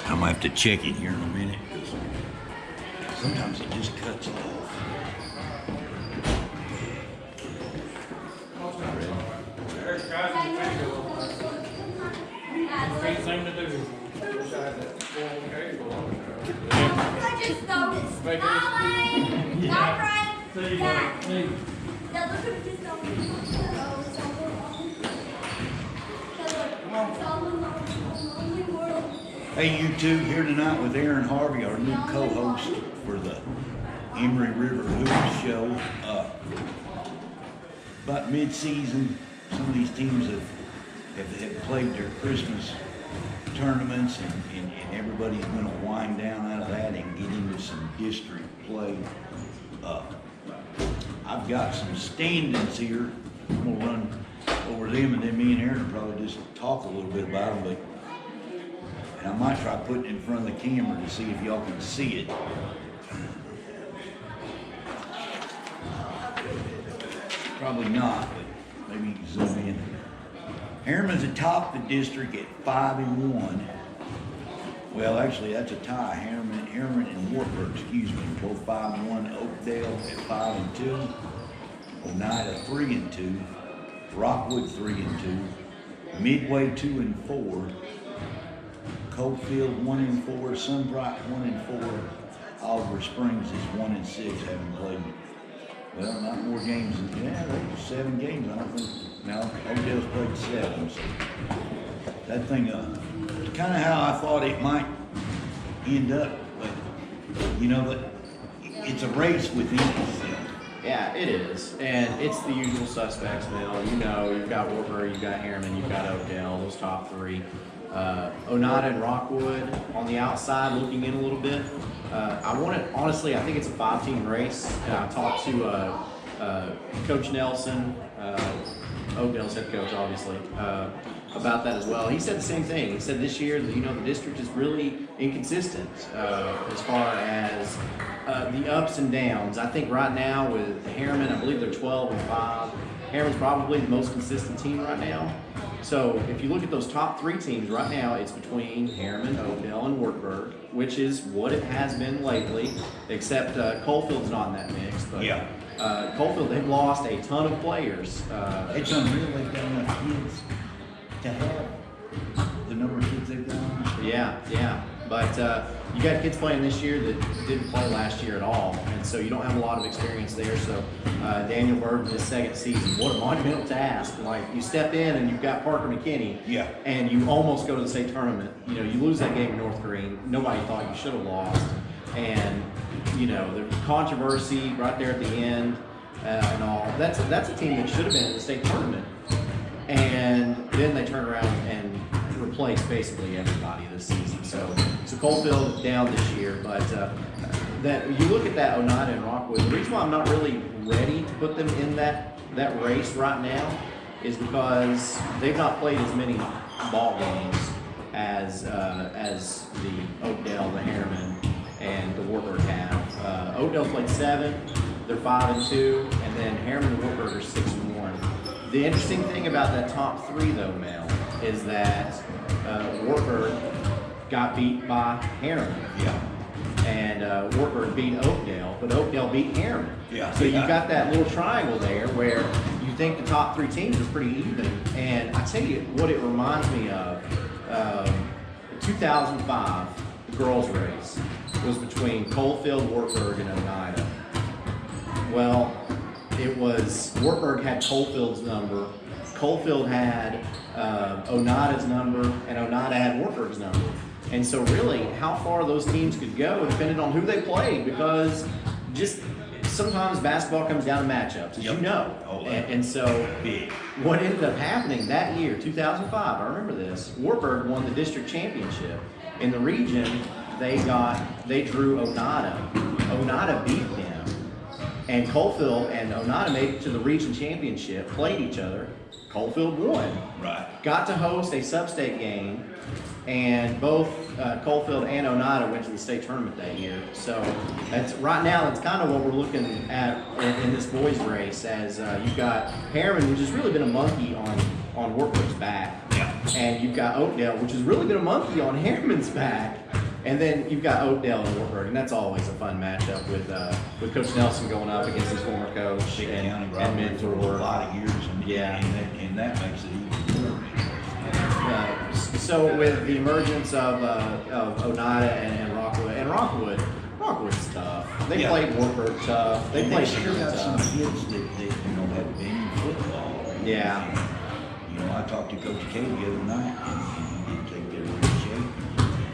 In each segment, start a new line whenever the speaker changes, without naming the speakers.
I might have to check it here in a minute because sometimes it just cuts off.
Can't seem to do it. Wish I had that 401k.
I just noticed. Bye. Bye, Brian. Dad. Now look at this over.
Hey, you two, here tonight with Aaron Harvey, our new co-host for the Emory River Hoops Show. About mid-season, some of these teams have played their Christmas tournaments, and everybody's going to wind down out of that and get into some district play. I've got some standings here. I'm going to run over them, and then me and Aaron will probably just talk a little bit about them. And I might try putting it in front of the camera to see if y'all can see it. Probably not, but maybe you can zoom in. Harriman's atop the district at 5-1. Well, actually, that's a tie. Harriman and Wartburg, excuse me, both 5-1. Oakdale at 5-2. Oneida 3-2. Rockwood 3-2. Midway 2-4. Coalfield 1-4. Sunbright 1-4. Oliver Springs is 1-6, having played. Well, not more games than there's 7 games. I don't think. No, Oakdale's played 7. So that thing, kind of how I thought it might end up, but you know, but it's a race within itself.
Yeah, it is, and it's the usual suspects, Bill. You know, you've got Wartburg, you've got Harriman, you've got Oakdale, those top 3. Oneida and Rockwood on the outside looking in a little bit. Honestly, I think it's a 5-team race. I talked to Coach Nelson, Oakdale's head coach, obviously, about that as well. He said the same thing. He said this year, the district is really inconsistent as far as the ups and downs. I think right now with Harriman, I believe they're 12-5. Harriman's probably the most consistent team right now. So if you look at those top 3 teams right now, it's between Harriman, Oakdale, and Wartburg, which is what it has been lately, except Coalfield's not in that mix. But
yeah.
Coalfield, they've lost a ton of players.
It's unreal they've got enough kids to have the number of kids they've got.
Yeah. But you got kids playing this year that didn't play last year at all, and so you don't have a lot of experience there. So Daniel Burton, his 2nd season, what a monumental task. Like, you step in and you've got Parker McKinney, and you almost go to the state tournament. You know, you lose that game in North Green. Nobody thought you should have lost. And, you know, the controversy right there at the end and all. That's a team that should have been in the state tournament. And then they turn around and replace basically everybody this season. So Coalfield down this year, but that you look at that Oneida and Rockwood. The reason why I'm not really ready to put them in that race right now is because they've not played as many ball games as the Oakdale, the Harriman, and the Wartburg have. Oakdale's played 7. They're 5-2, and then Harriman and Wartburg are 6-1. The interesting thing about that top 3, though, Mel, is that Wartburg got beat by Harriman.
Yeah.
And Wartburg beat Oakdale, but Oakdale beat Harriman.
Yeah.
So you've got that little triangle there where you think the top 3 teams is pretty even. And I tell you what it reminds me of, 2005, the girls' race was between Coalfield, Wartburg, and Oneida. Well, it was, Wartburg had Coalfield's number, Coalfield had Oneida's number, and Oneida had Wartburg's number. And so really, how far those teams could go depended on who they played, because just sometimes basketball comes down to matchups, as you know. And so what ended up happening that year, 2005, I remember this, Wartburg won the district championship. In the region, they drew Oneida. Oneida beat them. And Coalfield and Oneida made it to the region championship, played each other. Coalfield won.
Right.
Got to host a sub-state game, and both Coalfield and Oneida went to the state tournament that year. So right now, that's kind of what we're looking at in this boys race, as you've got Harriman, which has really been a monkey on Wartburg's back.
Yeah.
and you've got Oakdale, which has really been a monkey on Harriman's back. And then you've got Oakdale and Wartburg, and that's always a fun matchup with Coach Nelson going up against his former coach
Big
and
County rivalry for a
mentor.
lot of years,
Yeah.
and that makes it even more.
So with the emergence of Oneida and Rockwood's tough. They
Yeah.
played Wartburg tough. They
And
played
still
Sherman
got some
tough.
kids that have been in football.
Yeah.
I talked to Coach K the other night, and he didn't think they were in good shape.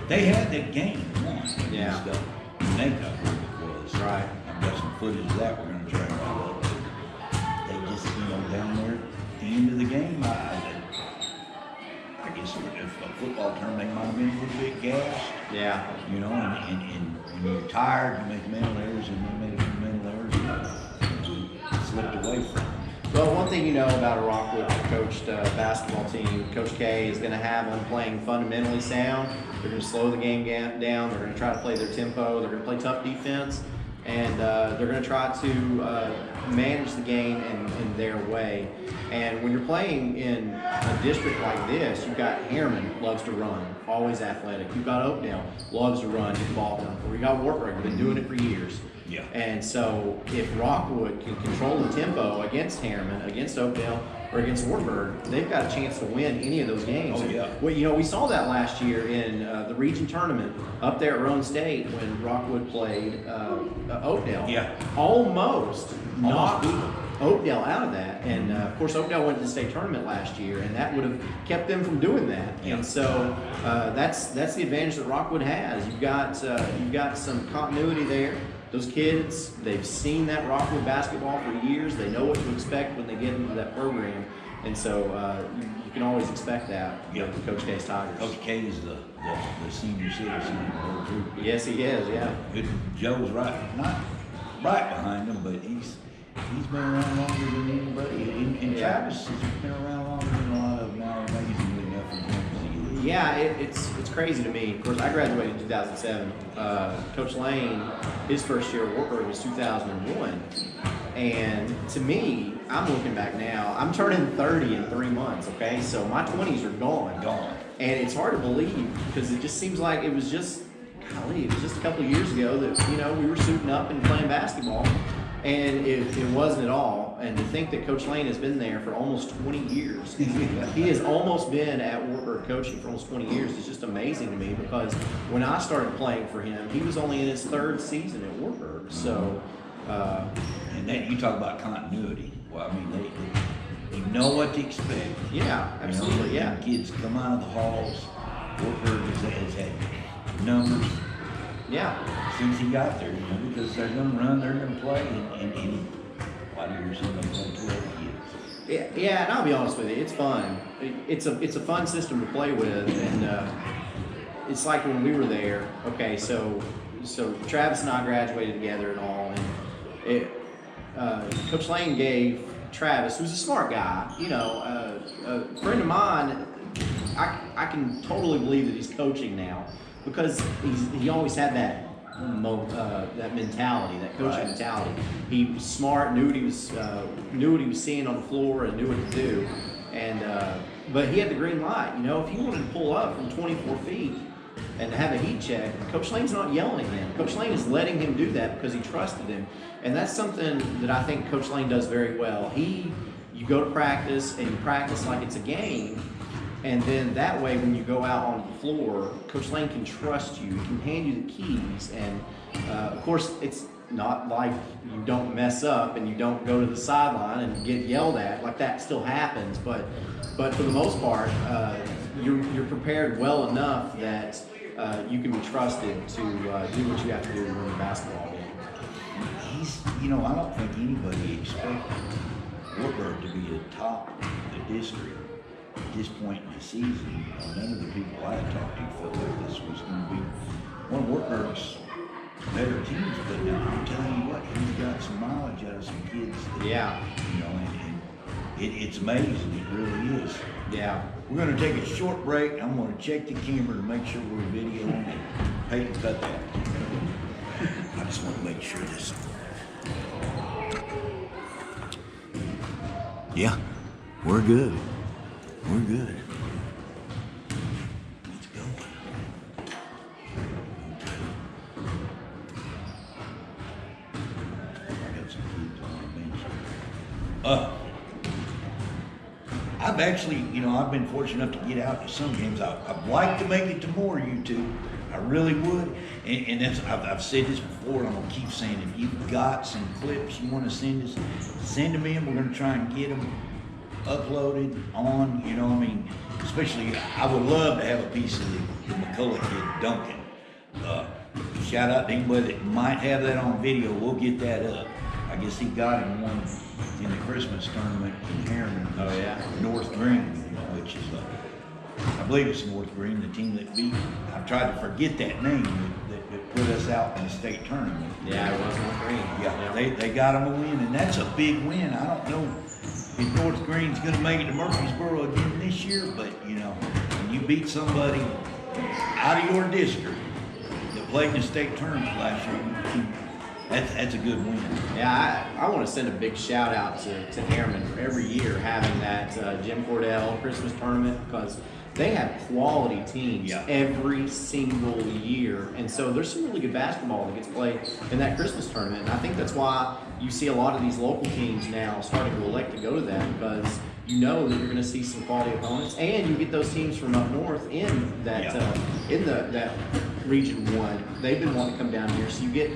They had that game won.
Yeah.
Stuff. NACO it was.
Right.
I've got some footage of that we're going to try and roll up. But they just, down there at the end of the game, I guess if a football term, they might have been a little bit gassed.
Yeah.
And when you're tired, you make mental errors, and they made a few mental errors, and we slipped away from it.
Well, one thing you know about a Rockwood coached basketball team, Coach K is going to have them playing fundamentally sound. They're going to slow the game down. They're going to try to play their tempo. They're going to play tough defense, and they're going to try to manage the game in their way. And when you're playing in a district like this, you've got Harriman, loves to run, always athletic. You've got Oakdale, loves to run, get the ball done. Or you got Wartburg, been doing it for years.
Yeah.
And so if Rockwood can control the tempo against Harriman, against Oakdale, or against Wartburg, they've got a chance to win any of those games.
Oh, yeah.
Well, we saw that last year in the region tournament up there at Roan State when Rockwood played Oakdale.
Yeah.
Almost knocked
beat them.
Oakdale out of that. And of course, Oakdale went to the state tournament last year, and that would have kept them from doing that.
Yeah.
And so that's the advantage that Rockwood has. You've got some continuity there. Those kids, they've seen that Rockwood basketball for years. They know what to expect when they get into that program. And so you can always expect that with Coach K's Tigers.
Coach K is the senior citizen in the whole group.
Yes, he is, yeah.
Good. Joe's not right behind him, but he's been around longer than anybody. And
Yeah.
Travis has been around longer than a lot of them now, amazingly enough. As long as he is.
Yeah, it's crazy to me. Of course, I graduated in 2007. Coach Lane, his first year at Wartburg was 2001. And to me, I'm looking back now, I'm turning 30 in 3 months, okay? So my 20s are gone.
Gone.
And it's hard to believe because it just seems like it was just a couple of years ago that, we were suiting up and playing basketball. And it wasn't at all. And to think that Coach Lane has been there for almost 20 years. He has almost been at Wartburg coaching for almost 20 years. It's just amazing to me because when I started playing for him, he was only in his third season at Wartburg. So,
And then you talk about continuity. Well, I mean, they know what to expect.
yeah, absolutely, yeah.
Kids come out of the halls. Wartburg has had numbers
Yeah.
since he got there, because they're going to run, they're going to play, and a lot of years they've played 12 kids.
Yeah, and I'll be honest with you, it's fun. It's a fun system to play with, and it's like when we were there. Okay, so Travis and I graduated together and all, and Coach Lane gave Travis, who's a smart guy, a friend of mine. I can totally believe that he's coaching now because he always had that mentality, that coaching mentality. He was smart, knew what he was seeing on the floor, and knew what to do. And but he had the green light. If he wanted to pull up from 24 feet and have a heat check, Coach Lane's not yelling at him. Coach Lane is letting him do that because he trusted him, and that's something that I think Coach Lane does very well. You go to practice and you practice like it's a game. And then that way, when you go out on the floor, Coach Lane can trust you. He can hand you the keys. And, of course, it's not like you don't mess up and you don't go to the sideline and get yelled at. Like, that still happens. But for the most part, you're prepared well enough that you can be trusted to do what you have to do to win the basketball game.
I don't think anybody expected Wartburg to be atop the district. At this point in the season, none of the people I had talked to felt like this was going to be one of Wartburg's better teams. But now I'm telling you what, he's got some mileage out of some kids.
Yeah.
And it's amazing. It really is.
Yeah.
We're going to take a short break. I'm going to check the camera to make sure we're videoing it. Peyton, cut that. I just want to make sure this. Yeah, we're good. We're good. I've actually, I've been fortunate enough to get out to some games. I'd like to make it to more YouTube. I really would. And that's, I've said this before, and I'm going to keep saying it. If you've got some clips you want to send us, send them in. We're going to try and get them uploaded on, especially, I would love to have a piece of the McCullough kid dunking. Shout out to anybody that might have that on video. We'll get that up. I guess he got him one in the Christmas tournament in Harriman.
Oh, yeah?
North Green, which is, I believe it's North Green, the team that beat. I've tried to forget that name that put us out in the state tournament.
Yeah, it was North Green.
Yeah, they got him a win, and that's a big win. I don't know if North Green's going to make it to Murfreesboro again this year, but when you beat somebody out of your district that played in the state tournament last year, that's a good win.
Yeah, I want to send a big shout out to Harriman for every year having that Jim Cordell Christmas tournament, because they have quality teams every single year. And so there's some really good basketball that gets played in that Christmas tournament. And I think that's why you see a lot of these local teams now starting to elect to go to that, because you know that you're going to see some quality opponents, and you get those teams from up north in that that Region 1. They've been wanting to come down here, so you get